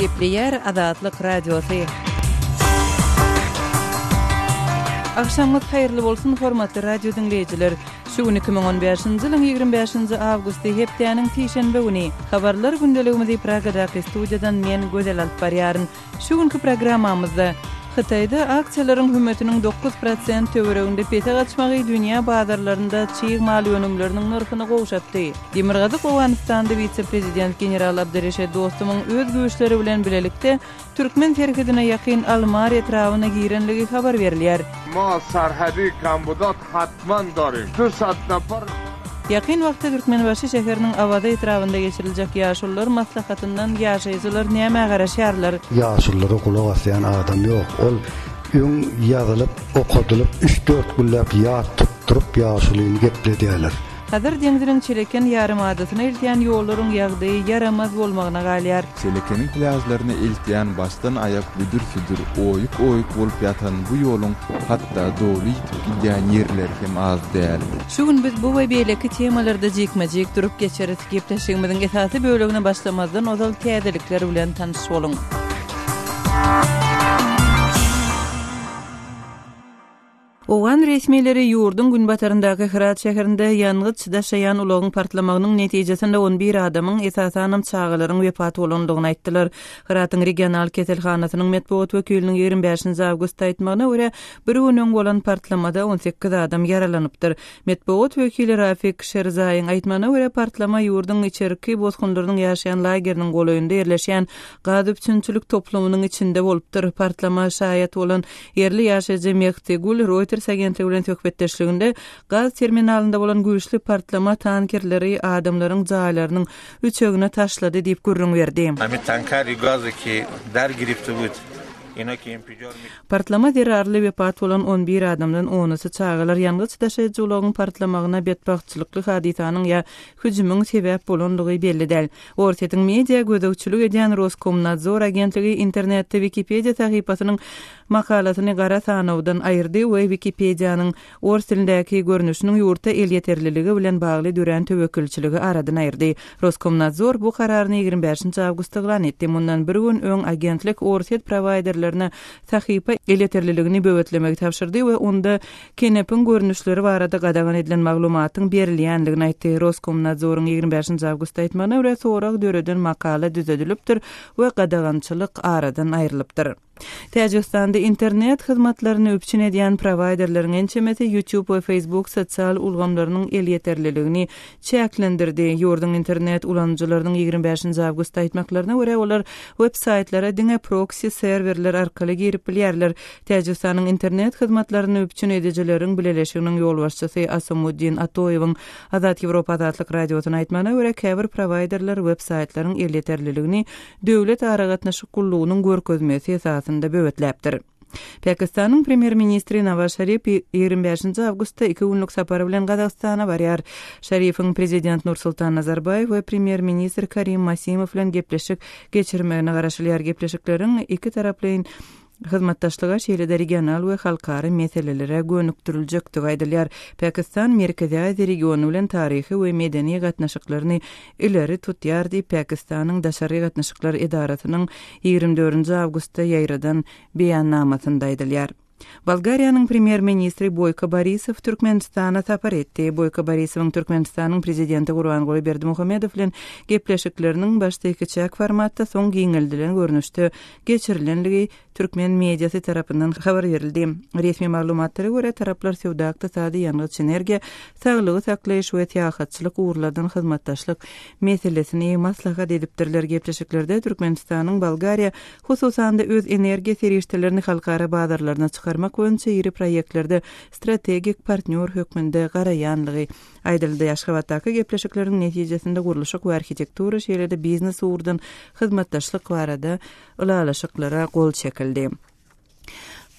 Gepleyer Azatlyk Radiosu. Akşamınız hayırlı bolsun hormatly radio dinleyijiler. Şu gün 2015-nji ýylyň 25-nji awgusty hepdeniň tişenbe güni. Habarlar gündeligimizi Pragadaky studiýadan men Gözel alyp barýaryn. Şu günkü programmamyzda Hytaýda aksiýalaryň hömmetiniň 9% töwereginde pete gaçmagy dünýä bazarlarynda çyýyk mal ýönümleriniň narhyny gowşapdy. Demirgazyk Owganystanda vice-prezident general Abdurreşid Dostumyň öz güýçleri bilen bilelikde Türkmen terhidine ýakyn Almar etrawyna girenligi habar berilýär. Ma sarhady kandidat hatman darym. Şu satna par Ýakyn wagtda Türkmenbaşy şäheriniň awada etrafynda geçiriljek ýaşullar maslahatyndan ýaşaýjylar näme garaşýarlar? Ýaşullara kulak asýan adam ýok. Ol öň ýazylyp, okudylyp 3-4 günläp ýa tutturup ýaşulyny gepledýärler. Hazır deňdirin çeleken ýarym adatyna iltýän ýollaryň ýagdaýy yaramaz bolmagyna galýar. Çelekenin plajlaryny iltýän başdan ayak büdür-südür, oýuk bolup ýatan bu ýoluň hatda dowly gidýän ýerleri hem az däl. Şu gün biz bu we beýleki temalarda jekmejek durup geçerik gepleşigimiziň esasy bölegine başlamazdan ozal täzelikler bilen tanyş boluň. Owgan resmileri ýurdun günbataryndaky Hirat şäherinde ýangyd daşaýan ulagyň partlamagynyň netijesinde 11 adamyň esasanam çağalaryň wepat bolandygyny aýtdylar. Hiratyň regional keselhanasynyň medpuat wekiliniň 25-nji awgustda aýtmagyna görä, bir günüň bolan partlamada 18 adam yaralanypdyr. Medpuat wekili Rafik Şerzaýyň aýtmagyna görä, partlama ýurdun içerki bozgunlarynyň ýaşaýan lageriniň golaýynda ýerleşýän gaz üçinçilik toplumynyň içinde bolupdyr. Partlama şaýat bolan ýerli ýaşaýjy Mehtegul Reuters agentligi bilen tökbetdeşliginde gaz terminalynda bolan güýçli partlama tankerleri adamlaryň jaýlarynyň üçegine taşlady diýip gürrüň berdi. Tankeri gazı ki dar giripdi bu. Partlama zerarly wepat bolan 11 adamdan 10-sy çağalar ýangyd daşaýjy ulagyň partlamagyna betbagtçylykly hadisanyň ýa hüjümüň sebäp bolandygy belli däl. Ortatyň media gözegçilik edýän Roskomnadzor agentligi internetde Wikipedia sahypasynyň makalatyny gara sanawdan aýyrdy we Wikipedianyň ors dilindäki görnüşiniň ýurtda el ýeterliligi bilen bagly dören töwekilçiligi aradan aýyrdy. Roskomnadzor bu kararyny 25-nji awgustda elan etdi. Mundan bir gün öň agentlik orset providerlerine sahypa el ýeterliligini böwetlemek tapşyrdy we onda kenepin görnüşleri barada gadagan edilen maglumatyň berilýändigini aýtdy. Roskomnadzoryň 25-nji awgustda aýtmagyna görä sorak döreden makala düzedilipdir we gadagançylyk aradan aýrylypdyr. Täjikistanda internet hyzmatlaryny öpçün edýän providerleriň ençemeti YouTube we Facebook sosial ulgamlarynyň el ýeterliligini çäklendirdi. Ýurdun internet ulanjylarynyň 25-nji awgustda aýtmaklaryna görä olar websaytlara diňe proxy serverler arkaly girip bilýärler. Täjikistanyň internet hyzmatlaryny öpçün edijileriň bileleşiginiň ýolbaşçysy Asamuddin Atoýewiň Azat Ýewropa Azatlyk radiosyna aýtmagyna görä käbir providerler websaytlaryň el ýeterliligini döwlet aragatnaşyk gullugynyň görkezmesi esasında böwetläpdir. Pakistanyň premier ministri Nawaz Şerif 25-nji awgustda 2 günlük sapary bilen Gazagstana barýar. Şerifiň prezident Nursultan Nazarbayew we premier ministr Karim Masimow bilen gepleşik geçirmegine garaşylýar. Gepleşikleriň iki taraplyň hyzmatdaşlyga şeýle regional we halkary meselelere gönükdiriljekdi aýdylýar. Pakistan Merkezi Aziýa regiony bilen taryhy we medeni gatnaşyklaryny ileri tutýar diýip Pakistanyň daşary gatnaşyklar edarasynyň 24-nji awgustda ýaýradan beýannamasynda aýdylýar. Bolgariýanyň premier ministri Boyko Borisow Türkmenistana sapar etdi. Boyko Borisowyň Türkmenistanyň prezidenti Gurbanguly Berdimuhamedow bilen gepleşikleriniň başda iki çak formatda soň giňildilen görnüşde geçirilenligi Türkmen mediasy tarapyndan habar berildi. Resmi maglumatlara görä taraplar sowda ykdysady ýangyd energiýa, saglygy saklaýyş we tähatçylyk uğurlardan hyzmatdaşlyk meselesini maslahat edipdirler. Gepleşiklerde Türkmenistanyň Bolgariýa hususanda öz energiýa serişdelerini halkara bazarlaryna çykarmak boýunça ýeri proýektlerde strategik partner hökmünde garaýanlygy aýdyldy. Aşgabatdaky gepleşikleriň netijesinde gurulşyk we arhitektura şeýlede biznes uğurdan hyzmatdaşlyk barada ulalaşyklara gol çekildi.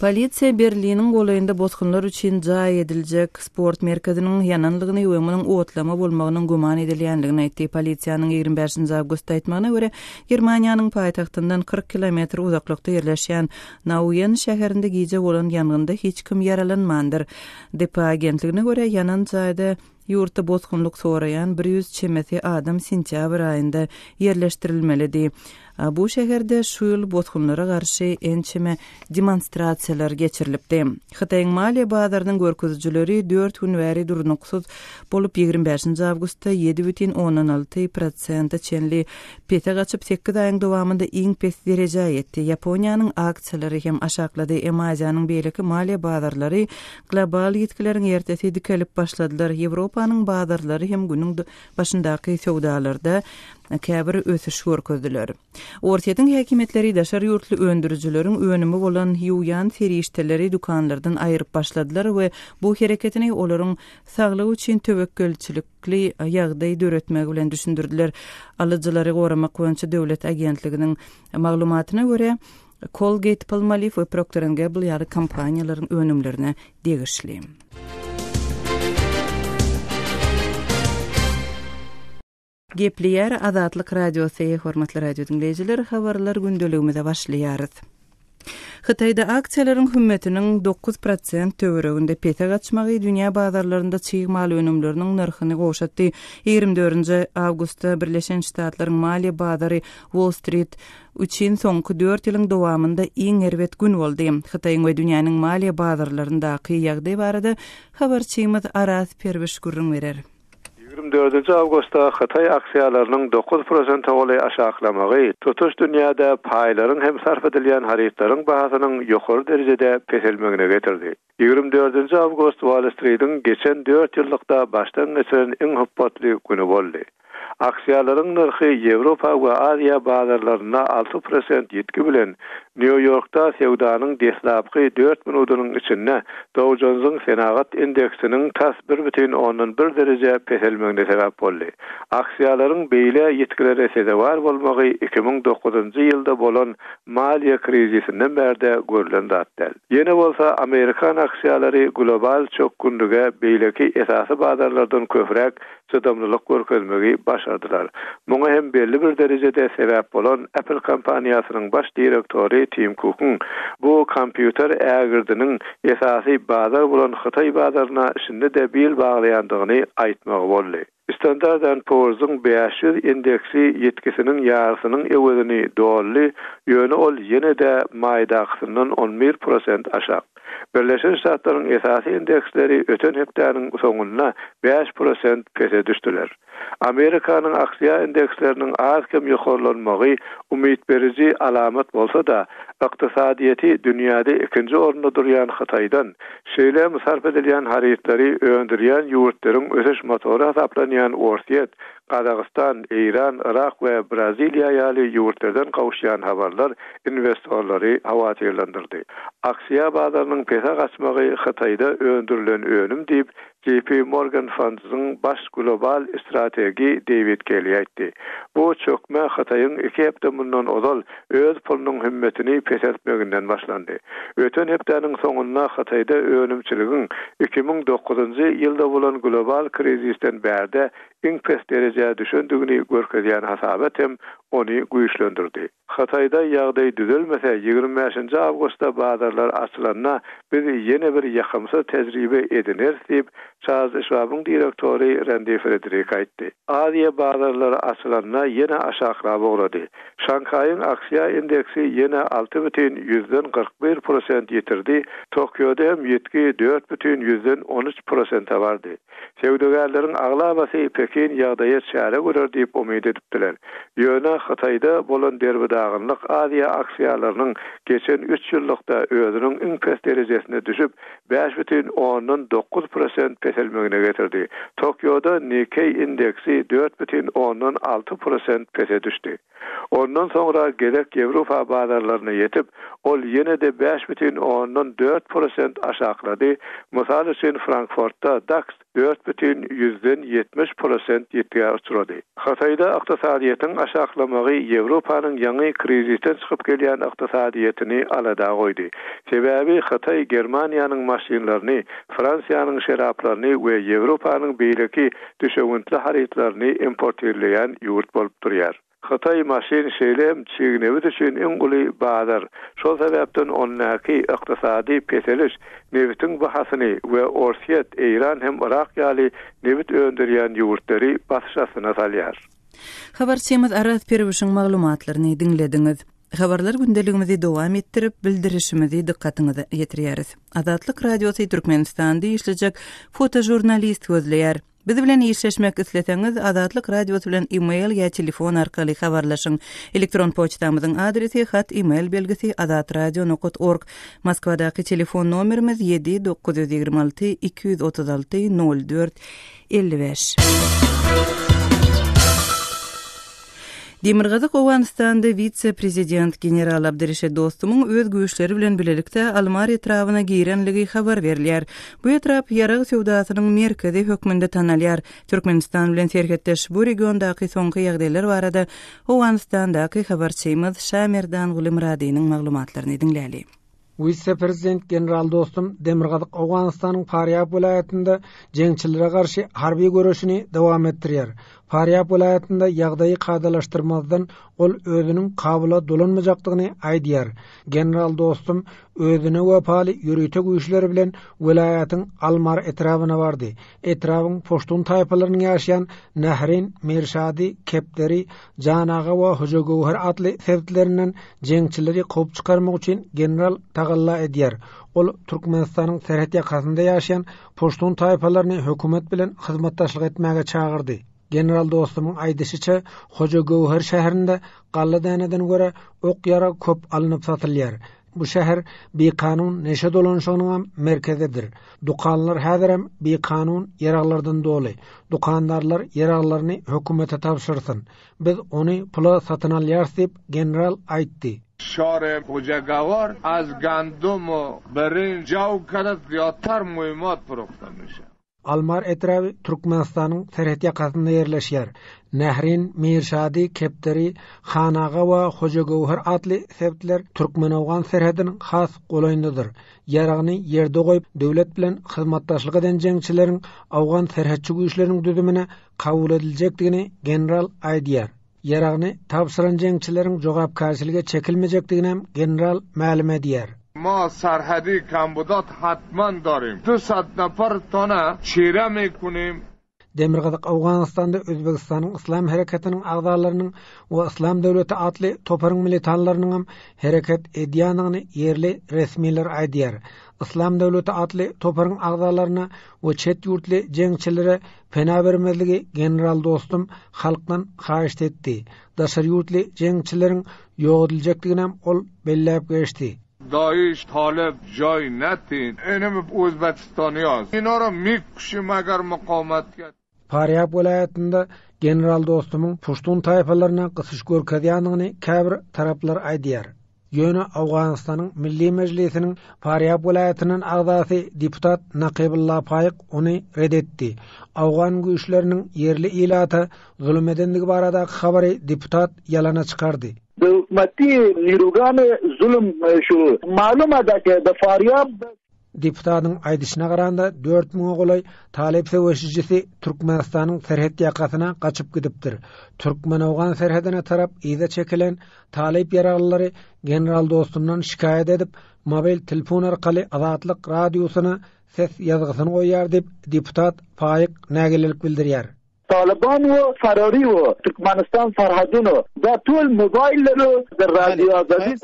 Polisiýa Berliniň golaýynda bozgunlar üçin jaý ediljek sport merkeziniň ýananlygyny we munyň otlama bolmagynyň guman edilýändigini aýtdy. Polisiýanyň 25-nji awgustda aýtmagyna görä, Germaniýanyň paýtagtyndan 40 kilometr uzaklykda ýerleşýän Nauen şäherinde giýje bolan ýangynda hiç kim yaralanmandyr. Depa agentligine görä ýanan jaýda ýurtda bozgunluk sorayan 100 çemeti adam sentýabr aýynda ýerleşdirilmelidi. Bu şehirde şu yıl botkunlara karşı ençeme demonstrasiyalar geçirilipdi. Xitayň maliýe bazarynın görkezjileri 4 gün bäri durnuksuz bolup 25 awgustda 7,16% çenli pete gaçyp 8 aýyň dowamında iň pes derejä ýetdi. Yaponiýanyň aksiýalary hem aşaklady. Emaziýanyň beýleki maliýe bazarlary global ýetkileriň ertesi dikelip başladylar. Ýewropanyň bazarlary hem günüň başyndaky sowdalarda käbir ösüş görkezdiler. Ortaýyň häkimetleri daşary ýurtly öndürjüleriň önümi bolan ýuýan ferişteleri dukanlardan aýryp başladylar we bu hereketini olaryň saglygy üçin töwekkülçilikli ýagdaý döretmek bilen düşündirdiler. Alyjylary goramak boýunça döwlet agentliginiň maglumatyna görä Colgate-Palmolive we Procter & Gamble ýaly kompaniýalaryň önümlerine degişli. Gepleýär Azatlyk radiosu, hormatly radio dinleýijiler, habarlar gündeligimizde başlaýar. Xitayda aksiýalaryň hümmetiniň 9% töwereginde pete gaçmagy dünýä bazarlarynda çyg mal önümleriniň narhyny goşatdy. 24 awgustda Birleşen Ştatlaryň maliýe bazary Wall Street üçin soňky 4 ýylyň dowamında iň erwet gün boldy. Xitaýyň we dünýäniň maliýe bazarlaryndaky ýagdaý barada habarçymyz Aras Perwiş gurrun berer. 24 awgustda Xitay aksiýalarynyň 9% oly aşaklamagy tutuş dünýäde paýlaryň hem sarf edilýän haritlaryň bahasynyň ýokary derejede peselmegine getirdi. 24 awgust Wall Street'iň geçen 4 ýyllykda başdan geçiren iň hupatly güni boldy. Aksiýalaryň narhy Ýewropa we Aziýa bazarlaryna 6% ýetki bilen New Yorkda sewdanyň deslapky 4 minutynyň içinde Dow Jones'un senagat indeksiniň tas 1,1 derece peselmegine sebäp boldy. Aksiýalaryň beýle ýetkileri sedewar bolmagy 2009-njy ýylda bolan maliýe krizisinden berde görülen zatdyr. Ýene bolsa Amerikan aksiýalary global çökgünlüge beýleki esasy bazarlardan köprek çydamlylyk görkezmegi başardylar. Muňa hem belli bir derejede sebäp bolan Apple kompaniýasynyň baş direktori Tim Cook'un bu kompýuter ägirdiniň esasy bazar bolan Xitay bazaryna şimdi de bil baglaýandygyny aýtmagy boldy. Standard & Poor's'un 500 indeksi yetkisinin yarısının ewedini dolly, ýöne ol ýene de maýdaksynyň 11% aşak. Birleşen Ştatlaryň esasy indeksleri öten hepdäniň soňuna 5% pese düşdiler. Amerikanyň aksiýa indeksleriniň az kem ýokarlanmagy umyt berici alamat bolsa da, ykdysadyýety dünýäde ikinji orunda durýan Xitaydan şeýle sarf edilýän haritleri öndürýän ýurtlaryň ösüş motoru hesaplanýan Orsiýet, Kazakistan, Iran, Irak we Braziliýa ýaly ýurtlardan gawşýan habarlar investorlary hawatyrlandyrdy. Aksiýa bazarynyň pese gaçmagy Xitayda öndürilen önüm diýip JP Morgan Funds'ın baş global strategi David Kelly aýtdy. Bu çökme Xitaýyň 2 hepde bundan ozal öz pulunyň hümmetini pesetmeginden başlandy. Öten hepdäniň soňuna Xitaýda önümçiligiň 2009-njy ýylda bolan global krizisten berde iň pes derejä düşündigini görkezýän hasabat hem ony güýçlendirdi. Xitaýda ýagdaý düzelmese 25 awgustda bazarlar açylanyna biz ýene bir ýakymsy tejribe edinir diýip Charles Schwab'ın direktori Randy Frederick aýtdy. Aziýa bazarlary açylanyna ýene aşaklaby boldy. Şanhaýyň aksiýa indeksi ýene 6,41% ýetirdi. Tokyoda hem ýetki 4,13% bardy. Sewdagärleriň aglabasy Pekin ýagdaýa çäre görer diýip umyt edipdiler. Ýöne Xitayda bolan derbidagynlyk Aziýa aksiýalarynyň geçen 3 ýyllykda özüniň iň pes derejesine düşüp 5,9% peselmegine getirdi. Tokyoda Nikkei indeksi 4,6% pese düşdi. Ondan sonra gerek Ýewropa bazarlaryna ýetip, ol ýene de 5,4% aşaklady. Mysal üçin Frankfurtda DAX 4,70% ýetgiä uçrady. Xitaýda ykdysadyýetin aşaklamagy Ýewropanyň ýaňy krizisten çykyp gelýän ykdysadyýetini alada goýdy. Sebäbi Xitay Germaniýanyň maşinlaryny, Fransiýanyň şeraplaryny we Ýewropanyň beýleki düşegüntli haritlaryny importerleýän ýurt bolup durýar. Xitay maşin şeýlem çygynebi üçin iň uly bazar. Şol sebäpden onnaky ykdysady peseliş, newitin bahasyny we Orsiýet, Iran hem Irak ýaly newit öndürýän ýurtlary basyşasyna salýar. Habarçymyz Aras Perwişiň maglumatlaryny dinlediňiz. Habarlar gündeligimizi dowam ettirip bildirişimizi diqqatyňyza ýetirýäris. Adatlyk radiosy Türkmenistanda işlejek fotojurnalist gözleýär. Biz bilen işleşmek isleseňiz, Adatlyk radiosu bilen e-mail ýa telefon arkaly habarlaşyň. Elektron poçtamyzyň adresi hat e-mail belgisi adatradio.org. Moskwadaky telefon nomerimiz 7-926 236 04 55. Demirgazyk Owganystanda vice-prezident general Abdyrşid Dostumyň öz güýçleri bilen bilelikde Almar etrawyna girenligi habar berilýär. Bu etrap ýarag sowdasynyň merkezi hökmünde tanalýar. Türkmenistan bilen serhetdeş bu regiondaky soňky ýagdaýlar barada Owganystandaky habarçymyz Şamerdan Gulimradynyň maglumatlaryny dinläli. Vice-prezident general Dostum Demirgazyk Owganystanyň Faryab vilayatynda jeňçilere garşy harby görüşini dowam etdirýär. Faryab vilayatynda ýagdaýy kadalaşdyrmazdan ol özüniň kabyla dolanmajakdygyny aýdýar. General Dostum özüne wepaly ýürüýte güýçleri bilen vilayatyň Almar etrawyna bardy. Etrawyň poştun taýpalarynyň ýaşaýan Nährin, Mirşadi, Kepderi, Janaga we Hojagowher atly sebäplerinden jeňçileri gowy çykarmak üçin general tagalla edýär. Ol Türkmenistanyň serhet ýakasynda ýaşaýan poştun taýpalaryny hökümet bilen hyzmatdaşlyk etmäge çağırdy. General Dostumyň aýdyşyça, Hojagowher şäherinde galla däneden göre ok ýara köp alınıp satylýar. Bu şäher bekanun neşe dolanşygynyň merkezidir. Dukanlar häzirem bekanun ýaraglardan doly. Dukandarlar ýaraglaryny hökümete tapşyrsyn. Biz ony pula satyn alýarys diýip general aýtdy. شار Hojagowher از گندم و برنج و کدت زیادتر مهمات فروخته میشه. Almar etrawy Türkmenistanyň serhet ýakasynda ýerleşýär. Nährin, Mirşadi, Kepderi, Hanaga we Hojagowher atly sebäpler Türkmen-Awgan serhetiniň has golaýyndadyr. Ýaragyny ýerde goýup döwlet bilen hyzmatdaşlyk eden jeňçileriň Awgan serhetçi güýçleriniň düzümine kabul ediljekdigini general aýdýar. Ýaragyny tapşyran jeňçileriň jogapkarçylyga çekilmejekdigini hem general ma'lum edýär. ما سرحدی کمبودات حتما داریم. 200 نفر تانه چیره میکنیم. Demirgazyk Owganystanda Özbegistanyň Islam hereketiniň agdalarynyň we Islam döwleti atly toparyň militanlarynyň hem hereket edýanyny ýerli resmiler aýdýar. Islam döwleti atly toparyň agdalaryna we çet ýurtly jeňçilere pena bermezligi general Dostum halkdan haýyş etdi. Daşary ýurtly jeňçileriň ýogdyljekdigini hem ol belläp geçdi. داعش طالب جای نتین اینم Özbekistany ýaz. اینا رو میکشیم اگر مقاومت کرد. Faryab vilayatynda general Dostumyň puштун taýpalaryna gysyş görkezýanyny käbir taraplar aýdýar. Ýöne Awganystanyň Milli Mejlisiniň Faryab vilayatynyň agdasy deputat Naqibulla Paýyk ony redetdi. Awgan güýçleriniň ýerli ilata zulüm edendigi barada habary deputat ýalana çykardy. Hükümeti niruganı zulüm şu malum adake da Faryab deputatyň aýdyşyna garanda 4000 golay talep seweşijisi Türkmenistanyň serhet ýakasyna gaçyp gidipdir. Türkmen-Awgan serhedine tarap ýa çekilen talep ýaraglary general Dostumdan şikayet edip mobil telefon arkaly Adatlyk radiosyna ses ýazgysyny goýýar diýip deputat Paýyk nägelik bildirýär. Taliban ve Ferari ve Türkmenistan sarhadını da tüm mobilleri da radyo azadi.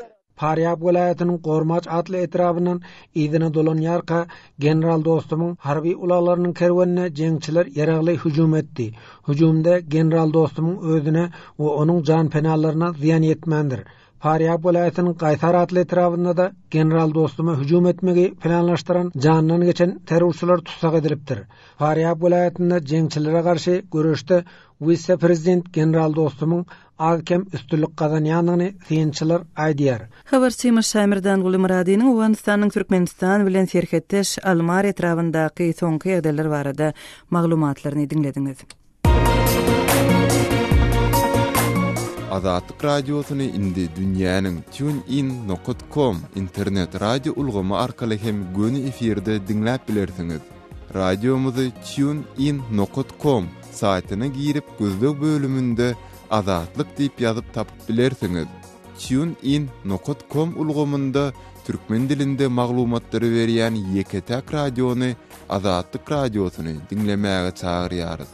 Faryab vilayatynyň Gormaç atly etrawynyň ýygyna dolan ýarka general Dostumyň harby ulalarynyň kerwenine jeňçiler ýaragly hüjum etdi. Hüjumda general Dostumyň özüne we onuň jan penalaryna ziýan ýetmendir. Faryab vilayatynyň Gaýsar atly etrabynda da general Dostumy hüjum etmegi planlaşdyran janyny geçen terrorçylar tutsak edilipdir. Faryab vilayatynda jeňçilere garşy görüşde vice-prezident general Dostumyň alkem üstünlük kazanýanyny synçylar aýdýar. Habarçymyz Şamerdan Gulimradynyň Owganystanyň Türkmenistan bilen serhetdeş Almar etrabyndaky soňky ýagdaýlar barada maglumatlaryny dinlediňiz. Adatlyk radiosyny indi dünýäniň TuneIn.com internet radio ulgamy arkaly hem göni efirde dinläp bilersiňiz. Radiomuzy TuneIn.com saýtyna girip gözlek bölümünde Adatlyk diýip ýazyp tapyp bilersiňiz. TuneIn.com ulgamynda türkmen dilinde maglumatlary berýän Ýeketäk radiony Adatlyk radiosyny dinlemäge çagyrýarys.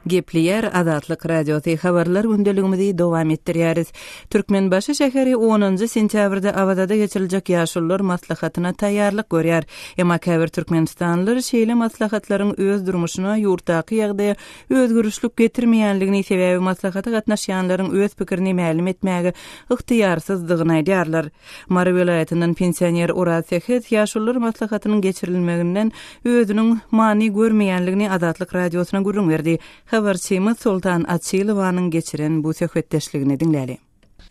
Gepliyer Azatlyk radioty habarlar gündeligimizi dowam etdirýäris. Türkmenbaşy şäheri 10-njy sentýabrda awada geçiriljek ýaşullar maslahatyna taýýarlyk görýär. Emma käbir türkmenistanlylar şeýle maslahatlaryň öz durmuşyna ýurtdaky ýagdaýa özgürüşlik getirmeýänligini sebäbi maslahaty gatnaşýanlaryň öz pikirini ma'lum etmäge ygtyýarsyzdygyny aýdýarlar. Mary welaýatynyň pensioner Urat Sehet ýaşullar maslahatynyň geçirilmeginden özüniň many görmeýänligini Azatlyk radiosyna gurrun berdi. Habarçymyz Sultan Atçylowanyň geçiren bu söhbetdeşligini dinläli.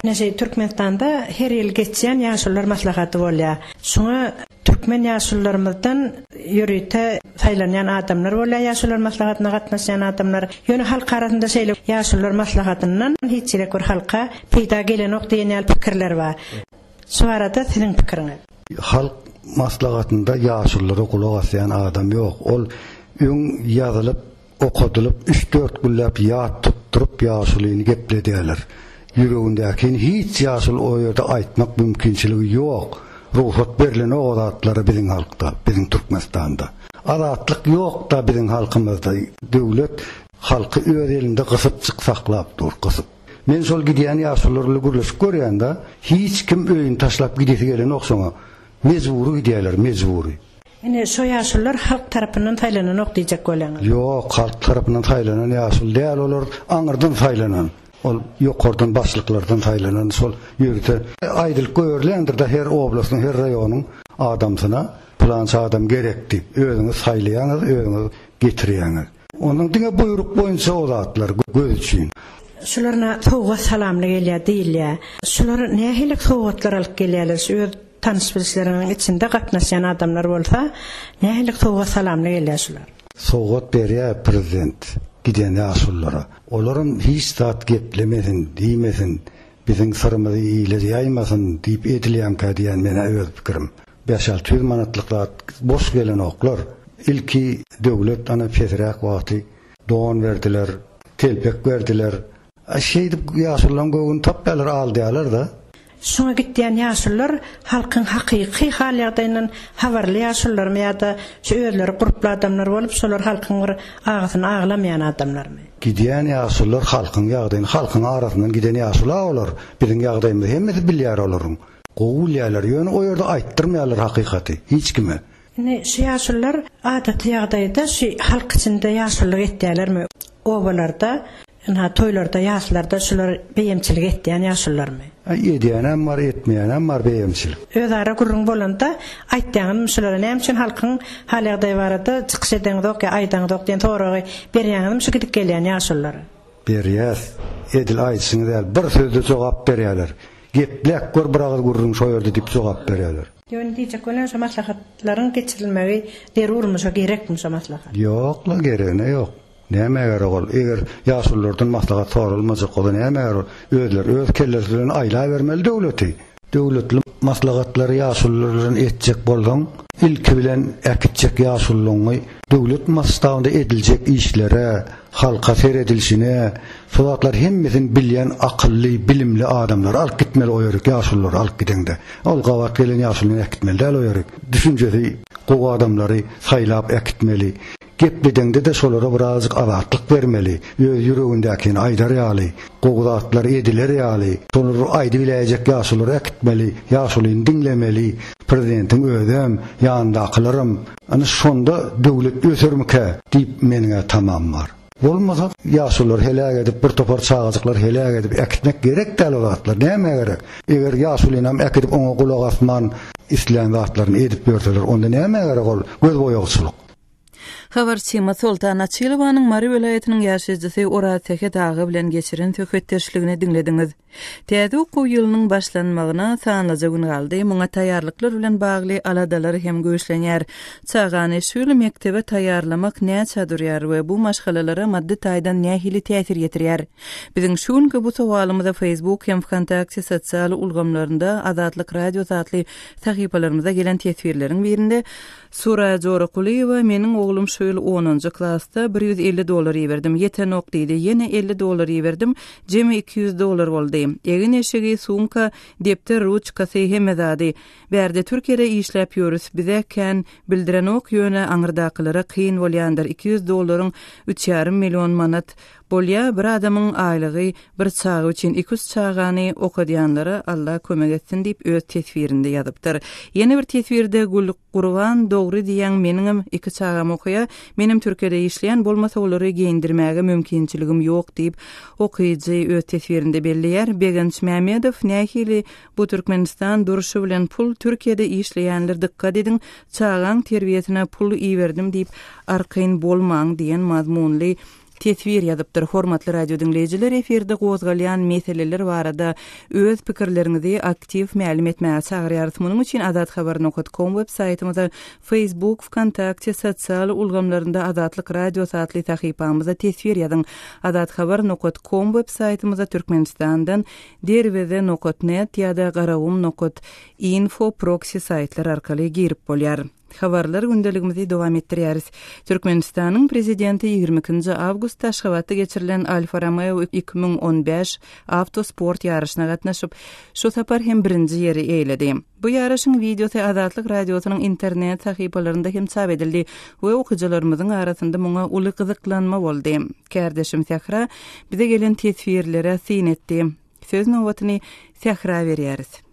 Näse Türkmenistanda her ýyl geçen ýaşullar maslahaty bolýar. Şoňa türkmen ýaşullarymyzdan ýürüte saýlanýan adamlar bolýar, ýaşullar maslahatyna gatnaşan adamlar. Ýöne halk arasynda şeýle ýaşullar maslahatyndan hiççilek bir halka peýda gelen okdiýan pikirler bar. Şu arada seniň pikiriň? Halk maslahatynda ýaşullara kulak asýan adam ýok. Ol öň ýazylyp okudylyp 3-4 güllap ýat tutturup ýaşulyny gepledýärler. Ýüregindäki hiç ýaşul o ýerde aýtmak mümkinçiligi ýok. Ruhsat berilen o adatlara biziň halkda, biziň Türkmenistanda. Adatlyk ýok da biziň halkymyzda. Döwlet halky öz elinde gysyp saklap dur, gysyp. Men şol gidýän ýaşullarly gürleşip görýände hiç kim öýüni taşlap gidýär gelen okşaňa. Mezburi gidýärler, mezburi. Ine şo ýaşullar halk tarapyndan taýlanan okdyjak bolanlar. Ýok, halk tarapyndan taýlanan ýaşul däl, olar aňyrdan taýlanan. Ol ýokardan başlyklardan taýlanan şol ýürte aýdylyk görlendir de her oblastyň, her raýonyň adamsyna plança adam gerekdi. Özüňiz saýlaýaňyz, özüňiz getirýäňiz. Onuň diňe buyruk boýunça o zatlar göz üçin. Şularna sowgat salamly gelýär diýilýär. Şular nähelik sowgatlar alyp gelýärler? Öz tanışbilişleriň içinde gatnaşan adamlar bolsa, nähelik sowgat salamly gelýär şular? Sowgat berýär prezident giden ýaşullara. Olaryň hiç zat geplemesin, diýmesin, biziň sırmyzy ýyle ýaýmasyn diýip edilýän kädiýän mene öz pikirim. 5-6 manatlyklar boş gelen oklar. İlki döwlet ana fesrak wagty don berdiler, telpek berdiler. Şeýdi ýaşullaryň göwün tapdalar aldylar da. Şoňa gitýän ýaşullar halkyň hakyky hal ýagdaýyndan habarly ýaşullarmy ýa-da şu özleri guruply adamlar bolup şolar halkyň bir agysyny aglamyan adamlarmy? Gidýän ýaşullar halkyň ýagdaýyny, halkyň arasyndan giden ýaşullar olar. Biziň ýagdaýymyz hemmesi bilýär olaryň. Gowulýarlar, ýöne o ýerde aýtdyrmaýarlar hakykaty hiç kime. Ne şu ýaşullar adaty ýagdaýda şu halk içinde ýaşullyk etdilermi? Obalarda, toýlarda, ýaşlarda şular beýemçilik etdiýän ýaşullarmy? Edýänem bar, etmeýänem bar beýemçilik. Özara gurrun bolanda aýtdyňym şulara näme üçin halkyň hal ýagdaýy barada çykyş edeňdok ýa aýdaňdok diýen toragy berýäňim şu gidip gelýän ýaşullar. Berýär. Edil aýtsyň däl bir sözde jogap berýärler. Geplek gör bir agyr gurrun şo ýerde diýip jogap berýärler. Ýöne diýjek bolan şu maslahatlaryň geçirilmegi derurmy şo gerekmi şo maslahat? Ýok la gereğine ýok. Näme gerek ol? Eger ýaşullardan maslahat sorulmajak bolan näme gerek? Özler öz kellerinden aýla bermeli döwleti. Döwletli maslahatlary ýaşullardan etjek bolsaň, ilki bilen äkitjek ýaşullaryň döwlet maslahatynda ediljek işlere, halka seredilişine, soňatlar hemmesin bilýän akylly, bilimli adamlar alyp gitmeli o ýerek ýaşullar alyp gidende. Ol gawat gelen ýaşullar äkitmeli däl o ýerek. Düşünjesi gowy adamlary saýlap äkitmeli. Gepledende de şolara birazcık azatlyk bermeli. Öz ýüregindäki aýdarýaly, gowdatlar ediler ýaly. Şolary aýdy biläjek ýaşulary äkitmeli, ýaşulyny dinlemeli. Prezidentiň özüm, ýandakylarym, ana şonda döwlet ösürmüke diýip meniňe tamam bar. Bolmasa ýaşullar helak edip bir topar çağajyklar helak edip äkitmek gerek däl olatlar. Näme gerek? Eger ýaşulynam äkitip oňa kulak asman isleýän zatlaryny edip berseler, onda näme gerek ol? Göz boýagçylyk. Habarçymyz Sultan Atçylowanyň Mary welaýatynyň ýaşaýjysy Urat Sehet agy bilen geçiren söhbetdeşligini dinlediňiz. Täze okuw ýylynyň başlanmagyna sanlyca gün galdy. Muňa taýýarlyklar bilen bagly aladalar hem göýslenýär. Çagany şol mektebe taýýarlamak näçe durýar we bu maşgalalara maddi taýdan nähili täsir ýetirýär? Biziň şuňky bu sowalymyza Facebook hem Kontakty sosial ulgamlarynda Azatlyk radio zatly sahypalarymyza gelen tesbirleriň birinde Sura Joraquly we meniň oglum şu ýyl 10-njy klassda $150 iberdim. Ýetenok diýdi. Ýene $50 iberdim. Jemi $200 boldy. Egin eşigi, sumka, depter, ruçka hemmezady. Berde Türkiýede işläp ýörüs. Bizeken bildirenok ýöne aňyrdakylary kyn bolýandyr. $200 3,5 milyon manat bolýa. Bir adamyň aýlygy bir çagy üçin 200 çagany okudýanlara Allah kömek etsin diýip öz tesbirinde ýazypdyr. Ýene bir tesbirde Gül Gurban dogry diýen meniň 2 çagam okuýa, menim Türkiýede işleýän bolmasa olary giyindirmäge mümkinçiligim ýok diýip okuýjy öz tesbirinde belliýär. Begenç Mämedow nähili bu Türkmenistan duruşy bilen pul Türkiýede işleýänler dikkat edin, çagaň terbiýetine pul iýerdim diýip arkyn bolmaň diýen mazmunly tesbir ýazypdyr. Hormatly radio dinleýijiler, eferde gozgalýan meseleler barada öz pikirlerinizi aktiv ma'lum etmäge çagyrýarys. Munyň üçin azathabar.com web saýtymyza, Facebook, Wkontakte, sosial ulgamlarynda Azatlyk radio satly tahypamyza tesbir ýazyň. Azathabar.com web saýtymyza Türkmenistandan derweze.net ýa-da garawum.info proxy saýtlar arkaly girip bolýar. Habarlar gündeligimizi dowam etdirýäris. Türkmenistanyň prezidenti 22 awgust Taşgabatda geçirilen Alfa Romeo 2015 avtosport ýarışyna gatnaşyp, şu sapar hem birinji ýeri eýledi. Bu ýaraşyň videosy Azatlyk radiosynyň internet sahypalarynda hem çap edildi we okujalarymyzyň arasynda muňa uly gyzyklanma boldy. Kardeşim Sahra bize gelen tesbirlere synetdi. Söz nowatyny Sahra berýäris.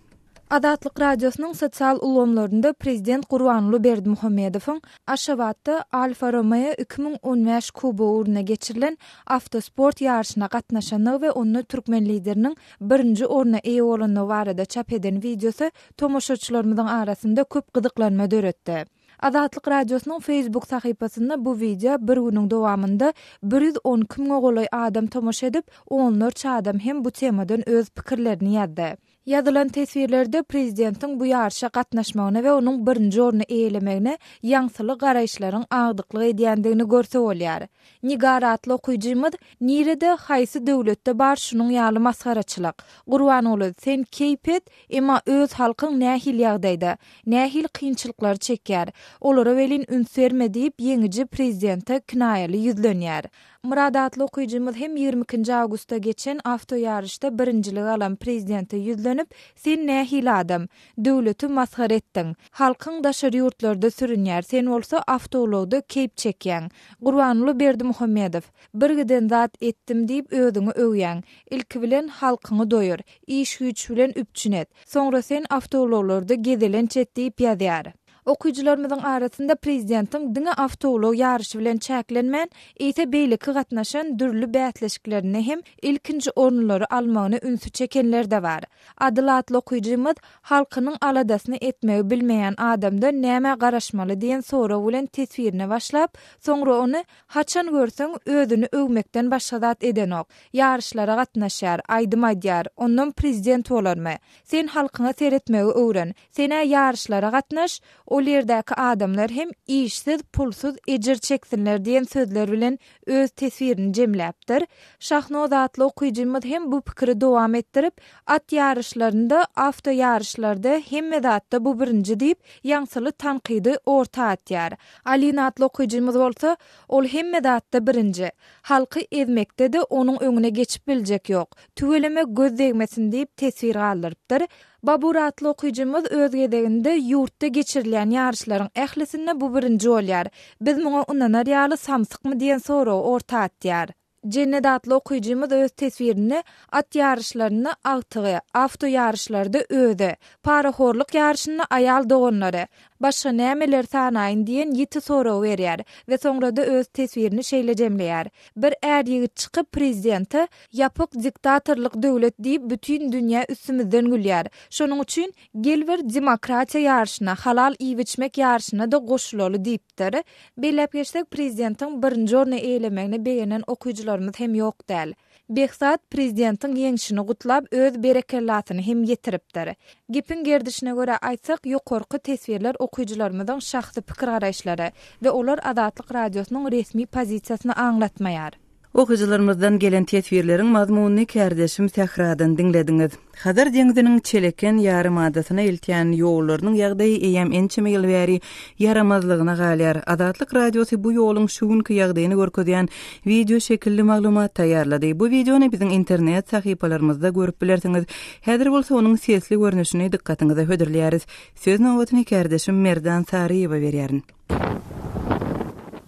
Azatlyk radiosynyň sosial ulgamlarynda prezident Gurbanly Berdimuhammedowyň Aşgabatda Alfa Romeo 2015 kuba uğruna geçirilen avtosport ýarşyna gatnaşany we onu türkmen lideriniň birinji oruna eýe bolany barada çap eden videosy tomoşaçylarymyzyň arasynda köp gyzyklanma döretdi. Azatlyk radiosynyň Facebook sahypasynda bu video bir günüň dowamında 110 kimge golay adam tomoşa edip, onlarça adam hem bu temadan öz pikirlerini ýazdy. Ýazylan tesbirlerde prezidentiň bu ýarşa gatnaşmagyna we onuň birinji oruna eýlemegine ýaňsyly garaýşlaryň agdyklyk edýändigini görse bolýar. Nigar atly okuyjymyz nirede haýsy döwletde bar şunuň ýaly masgaraçylyk. Gurbanoğlu sen keypet, emma öz halkyň nähil ýagdaýda, nähil kynçylyklar çekýär. Olara welin üns berme diýip ýeňiji prezidente kinaýaly ýüzlenýär. Muradatly okuyjymyz hem 22 awgustda geçen avto ýarışda birinjilik alan prezidente ýüzlenip, sen nähil adam, döwleti masgar etdiň, halkyň daşary ýurtlarda sürünýär, sen bolsa avtologda keyp çekýän. Gurbanly Berdimuhammedow, bir giden zat etdim diýip özüňi öwýän, ilki bilen halkyňy doýur, iş güç bilen üpçünet, soňra sen avtologlarda gezelenç diýip ýazýar. Okuyucularymyzyň arasynda prezidentiň diňe avtolog ýarşy bilen çäklenmän, ýa-da beýleki gatnaşan dürli bätleşiklerini hem ilkinji orunlary almagyny ünsü çekenler de bar. Adylatly okuyjymyz halkynyň aladasyny etmegi bilmeýän adamda näme garaşmaly diýen sora bilen tesbirine başlap, soňra ony haçan görseň özüni öwmekden başga zat edenok. Ýarşlara gatnaşýar, aýdym aýdýar, ondan prezident bolarmy? Sen halkyňa seretmegi öwren, sene ýarşlara gatnaş. O ýerdäki adamlar hem işsiz, pulsuz ejir çeksinler diýen sözler bilen öz tesbirini jemläpdir. Şahnoz atly okuyjymyz hem bu pikiri dowam etdirip, at ýarışlarynda, avto ýarışlarda hemme zatda bu birinji diýip ýaňsyly tanqydy orta atýar. Alina atly okuyjymyz bolsa, ol hemme zatda birinji. Halky ezmekde de onuň öňüne geçip biljek ýok. Tügeleme göz degmesin diýip tesbir galdyrypdyr. Babur atly okuyjymyz öz gedeginde ýurtda geçirilen ýarşlaryň ählisinde bu birinji bolýar. Biz muňa undan ýaly samsykmy diýen soraw orta atýar. Cennet atly okuyjymyz öz tesbirini at ýarşlaryny agtygy, avto ýarşlarda öde, paraxorlyk ýarşyny aýal doganlary, başga nämeler sanaýyn diýen ýeti soraw berýär we soňra da öz tesbirini şeýle jemleýär. Bir är ýigit çykyp prezidenti ýapyk diktatorlyk döwlet diýip bütün dünýä üstümizden gülýär. Şonuň üçin gelber demokratiýa ýarşyna, halal iýiçmek ýarşyna da goşulaly diýipdir. Belläp geçsek prezidentiň birinji oruna eýlemegini beýenen okuyjylarymyz hem ýok däl. Behzat prezidentiň ýeňişini gutlap öz berekelatyny hem ýetiripdir. Gepin gerdişine göre aýtsak, ýokarky tesbirler okuyjylarymyzyň şahsy pikir garaýşlary we olar Azatlyk radiosynyň resmi pozisiýasyny aňlatmaýar. Okujilarymyzdan gelen tesvirleriň mazmunyny kärdeşim täkrardan dinlediňiz. Hadar deňiziniň çeleken ýarym adatyna iltýän ýollarynyň ýagdaýy eýem ençeme ýyl bäri yaramazlygyna galýar. Adatlyk radiosy bu ýoluň şu günkü ýagdaýyny görkezýän video şekilli maglumat taýýarlady. Bu videony biziň internet sahypalarymyzda görüp bilersiňiz. Häzir bolsa onuň sesli görnüşini dikkatiňize hödürleýäris. Söz nowatyny kärdeşim Merdan Saryýewa berýärin.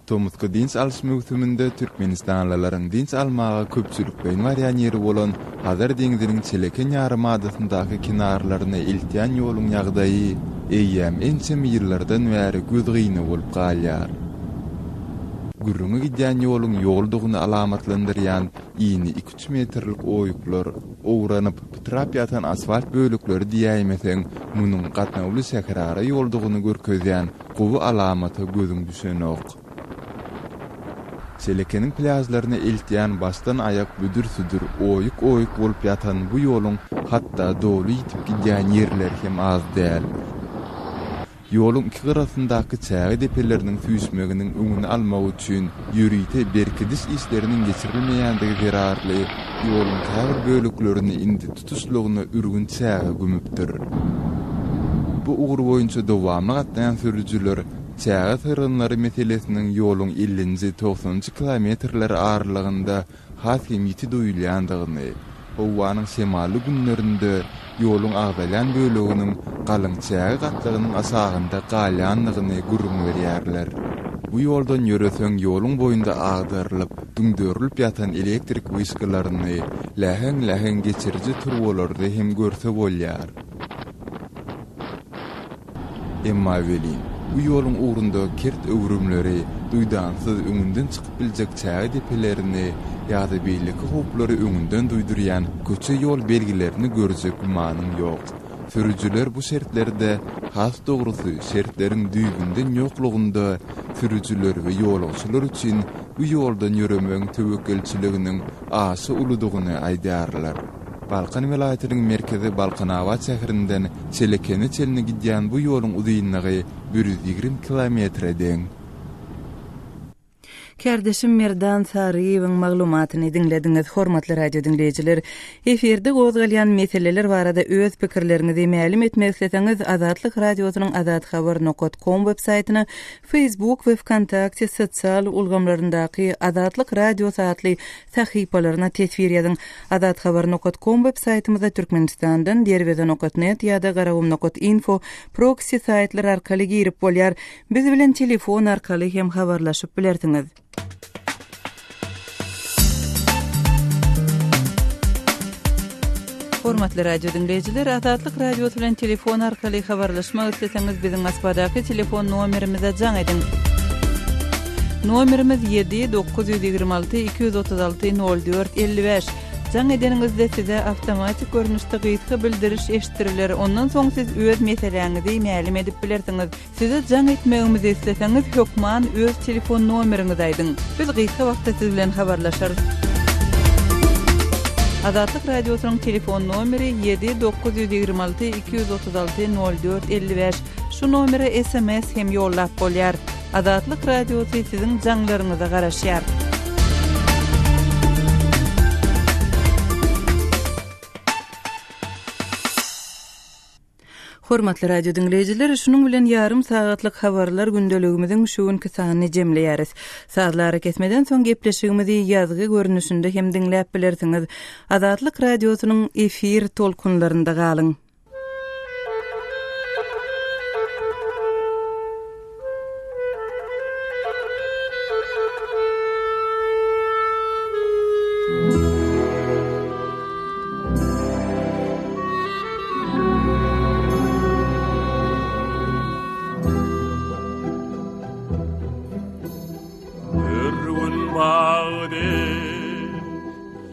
Tomutky dins alşmygtymynda Türkmenistanlylaryň dins almagy köpçülik beýn barýan ýeri bolan Hazar deňiziniň çeleken ýarym adasyndaky kinarlaryna iltýän ýoluň ýagdaýy eýem ençem ýyllardan bäri göz gyny bolup galýar. Gürrüňe gidýän ýoluň ýoldugyny alamatlandyrýan iýni 2-3 metrlik oýuklar, owranyp pytrap ýatan asfalt bölükleri diýäýmeseň, munyň gatnawly säkrara ýoldugyny görkezýän gowy alamaty gözüň düşenok. Çelekeniň plazlaryna iltýän bastan ayak büdür-südür oýuk bolup ýatan bu ýoluň hatda dowly ýitip gidýän ýerler hem az däl. Ýoluň iki gyrasyndaky çägi depeleriniň süýsmeginiň öňüni almak üçin ýürüýte berkidis isleriniň geçirilmeýändigi zerarly ýoluň täze bölüklerini indi tutuşlugyna ürgün çägi gümüpdir. Bu ugur boýunça dowamly gatnaýan sürüjüler çägi tyrynlary meselesiniň ýoluň 50-90 kilometrler aralygynda hakimiyeti duýulýandygyny, owanyň şemaly günlerinde ýoluň agdalan bölüginiň galyň çägi gatlarynyň asagynda galýandygyny gurrun berýärler. Bu ýoldan ýöreseň ýoluň boýunda agdarylyp, düňdörilip ýatan elektrik wyskalaryny lähen geçiriji turbolardy hem görse bolýar. Emma welin bu ýoluň ugrunda kert öwrümleri, duýdansyz öňünden çykyp biljek çägi depelerini ýa-da beýleki hoplary öňünden duýdurýan köçe ýol belgilerini görjek gumanyň ýok. Sürüjüler bu şertlerde has dogrusy şertleriň düýgünden ýoklugynda sürüjüler we ýolçylar üçin bu ýoldan ýöremeň tewekkelçiliginiň asy uludygyny aýdarlar. Balkan welaýatynyň merkezi Balkanawat şäherinden Çelekeni çeline gidýän bu ýoluň uzunlygy 120 kilometre deň. Kärdeşim Merdan Saryýewiň maglumatyny dinlediňiz, hormatly radio dinleýijiler. Eferde gozgalýan meseleler barada öz pikirleriňizi mälim etmek isteseňiz, Azatlyk radiosynyň azathabar.com websaýtyna, Facebook we Wkontakte sosial ulgamlaryndaky Azatlyk radio satly sahypalaryna tesvir ýazyň. Azathabar.com websaýtymyzda Türkmenistandan derweden.net ýa-da garawum.info proxy saýtlar arkaly girip bolýar. Biz bilen telefon arkaly hem habarlaşyp bilersiňiz. Hormatly radio dinleyijiler, Azatlyk radio bilen telefon arkaly habarlaşmak isteseňiz biziň asbadaky telefon nomerimize jaň ediň. Nomerimiz 7-926-236-04-55. Jaň edeningizde size awtomatik görnüşde gyýtgy bildiriş eşitdiriler. Ondan soň siz öz meseleňizi mälim edip bilersiňiz. Size jaň etmegimizi isteseňiz hökman öz telefon nomeriňizi aýdyň. Biz gyýtgy wagtda siz bilen habarlaşarys. Azatlyk radiosynyň telefon nomeri 7-926-236-04-55. Şu nomere SMS hem ýollap bolýar. Azatlyk radiosy siziň jaňlaryňyza garaşýar. Hormatly radio dinleyijiler, şunuň bilen ýarym sagatlyk habarlar gündeligimiziň şu günkü sanyny jemleýäris. Saatlar kesmeden soň gepleşigimizi ýazgy görnüşinde hem dinläp bilersiňiz. Azatlyk radiosynyň efir tolkunlarynda galyň.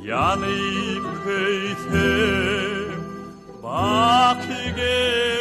Yanıp köysem bakıge